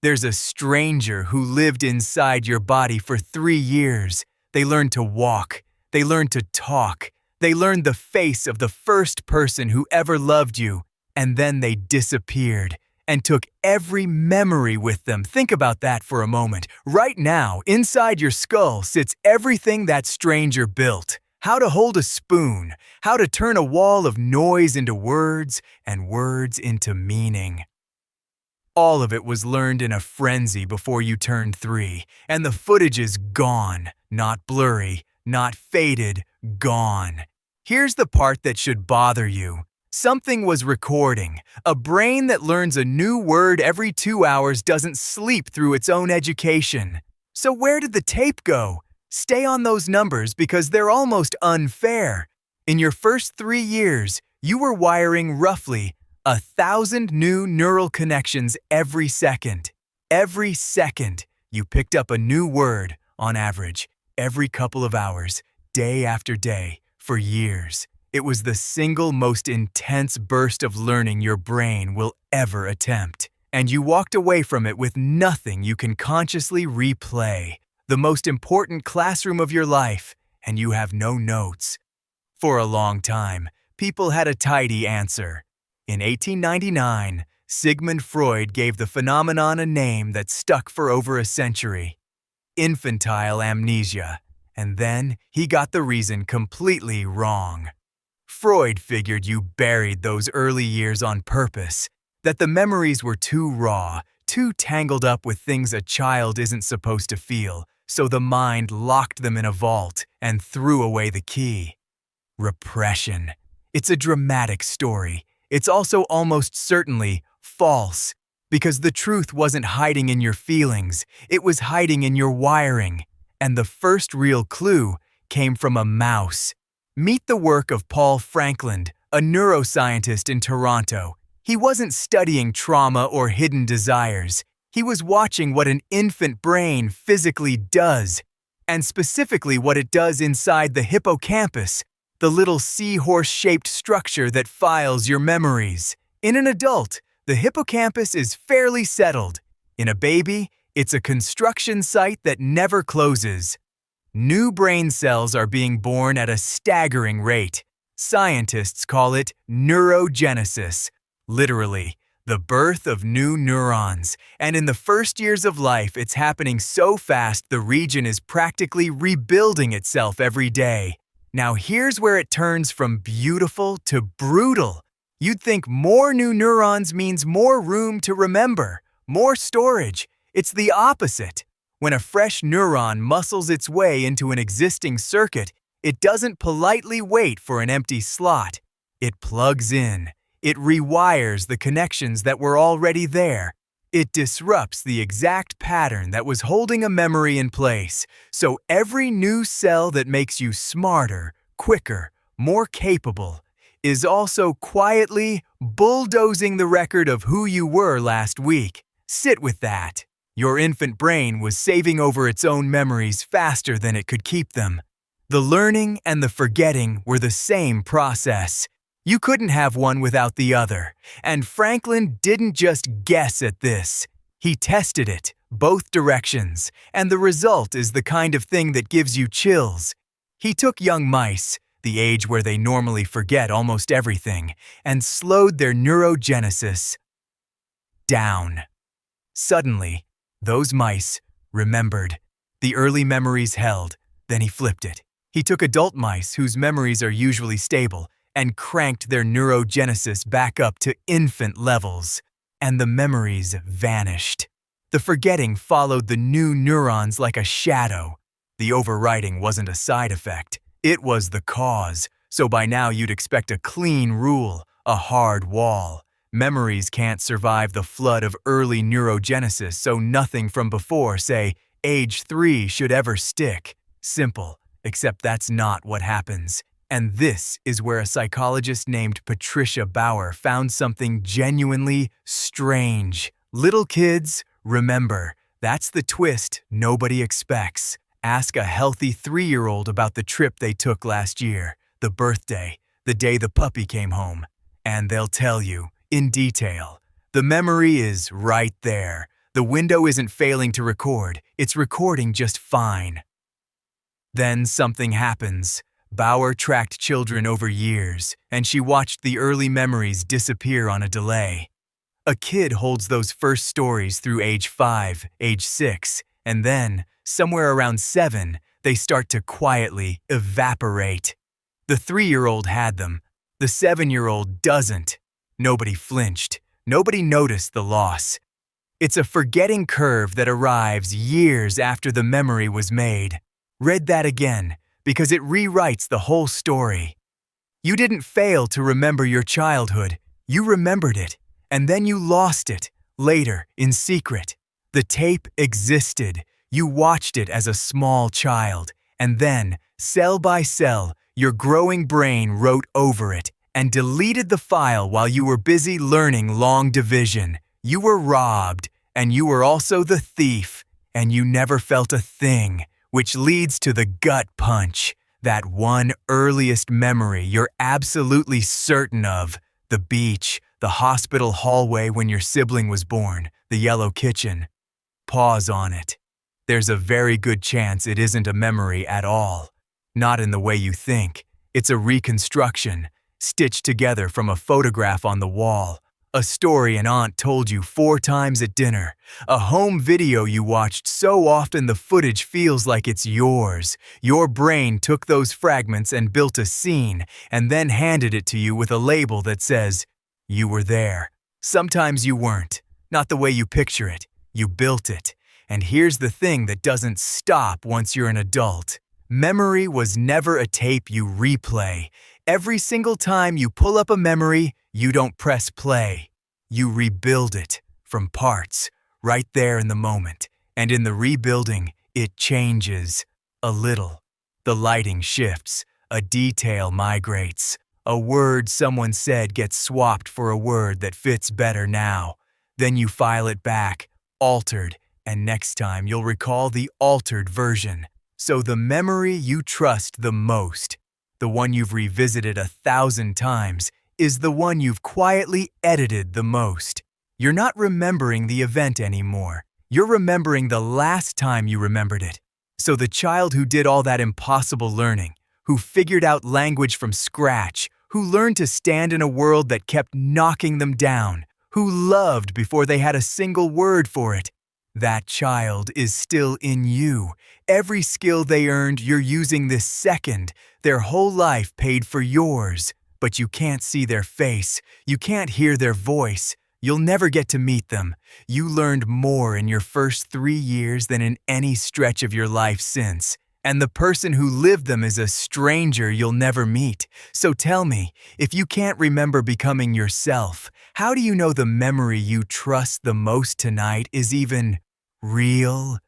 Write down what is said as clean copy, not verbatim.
There's a stranger who lived inside your body for 3 years. They learned to walk. They learned to talk. They learned the face of the first person who ever loved you. And then they disappeared and took every memory with them. Think about that for a moment. Right now, inside your skull sits everything that stranger built. How to hold a spoon, how to turn a wall of noise into words and words into meaning. All of it was learned in a frenzy before you turned 3, and the footage is gone, not blurry, not faded, gone. Here's the part that should bother you. Something was recording. A brain that learns a new word every 2 hours doesn't sleep through its own education. So where did the tape go? Stay on those numbers because they're almost unfair. In your first 3 years, you were wiring roughly 1,000 new neural connections every second. Every second, you picked up a new word, on average, every couple of hours, day after day, for years. It was the single most intense burst of learning your brain will ever attempt. And you walked away from it with nothing you can consciously replay. The most important classroom of your life, and you have no notes. For a long time, people had a tidy answer. In 1899, Sigmund Freud gave the phenomenon a name that stuck for over a century: infantile amnesia. And then he got the reason completely wrong. Freud figured you buried those early years on purpose, that the memories were too raw, too tangled up with things a child isn't supposed to feel, so the mind locked them in a vault and threw away the key. Repression. It's a dramatic story. It's also almost certainly false, because the truth wasn't hiding in your feelings, it was hiding in your wiring. And the first real clue came from a mouse. Meet the work of Paul Frankland, a neuroscientist in Toronto. He wasn't studying trauma or hidden desires. He was watching what an infant brain physically does, and specifically what it does inside the hippocampus, the little seahorse-shaped structure that files your memories. In an adult, the hippocampus is fairly settled. In a baby, it's a construction site that never closes. New brain cells are being born at a staggering rate. Scientists call it neurogenesis, literally, the birth of new neurons. And in the first years of life, it's happening so fast the region is practically rebuilding itself every day. Now here's where it turns from beautiful to brutal. You'd think more new neurons means more room to remember, more storage. It's the opposite. When a fresh neuron muscles its way into an existing circuit, it doesn't politely wait for an empty slot. It plugs in. It rewires the connections that were already there. It disrupts the exact pattern that was holding a memory in place. So every new cell that makes you smarter, quicker, more capable, is also quietly bulldozing the record of who you were last week. Sit with that. Your infant brain was saving over its own memories faster than it could keep them. The learning and the forgetting were the same process. You couldn't have one without the other. And Frankland didn't just guess at this. He tested it, both directions, and the result is the kind of thing that gives you chills. He took young mice, the age where they normally forget almost everything, and slowed their neurogenesis down. Suddenly, those mice remembered. The early memories held, then he flipped it. He took adult mice whose memories are usually stable and cranked their neurogenesis back up to infant levels, and the memories vanished. The forgetting followed the new neurons like a shadow. The overwriting wasn't a side effect, it was the cause, so by now you'd expect a clean rule, a hard wall. Memories can't survive the flood of early neurogenesis, so nothing from before, say, age 3 should ever stick. Simple, except that's not what happens. And this is where a psychologist named Patricia Bauer found something genuinely strange. Little kids, remember, that's the twist nobody expects. Ask a healthy 3-year-old about the trip they took last year, the birthday, the day the puppy came home, and they'll tell you, in detail. The memory is right there. The window isn't failing to record, it's recording just fine. Then something happens. Bauer tracked children over years, and she watched the early memories disappear on a delay. A kid holds those first stories through age 5, age 6, and then, somewhere around 7, they start to quietly evaporate. The 3-year-old had them. The 7-year-old doesn't. Nobody flinched. Nobody noticed the loss. It's a forgetting curve that arrives years after the memory was made. Read that again, because it rewrites the whole story. You didn't fail to remember your childhood. You remembered it, and then you lost it, later, in secret. The tape existed. You watched it as a small child, and then, cell by cell, your growing brain wrote over it and deleted the file while you were busy learning long division. You were robbed, and you were also the thief, and you never felt a thing, which leads to the gut punch, that one earliest memory you're absolutely certain of, the beach, the hospital hallway when your sibling was born, the yellow kitchen. Pause on it. There's a very good chance it isn't a memory at all. Not in the way you think. It's a reconstruction, stitched together from a photograph on the wall, a story an aunt told you 4 times at dinner, a home video you watched so often the footage feels like it's yours. Your brain took those fragments and built a scene, and then handed it to you with a label that says, "You were there." Sometimes you weren't. Not the way you picture it. You built it. And here's the thing that doesn't stop once you're an adult. Memory was never a tape you replay. Every single time you pull up a memory, you don't press play. You rebuild it from parts, right there in the moment. And in the rebuilding, it changes a little. The lighting shifts, a detail migrates. A word someone said gets swapped for a word that fits better now. Then you file it back, altered, and next time you'll recall the altered version. So the memory you trust the most, the one you've revisited 1,000 times, is the one you've quietly edited the most. You're not remembering the event anymore. You're remembering the last time you remembered it. So the child who did all that impossible learning, who figured out language from scratch, who learned to stand in a world that kept knocking them down, who loved before they had a single word for it, that child is still in you. Every skill they earned, you're using this second. Their whole life paid for yours. But you can't see their face. You can't hear their voice. You'll never get to meet them. You learned more in your first 3 years than in any stretch of your life since. And the person who lived them is a stranger you'll never meet. So tell me, if you can't remember becoming yourself, how do you know the memory you trust the most tonight is even real?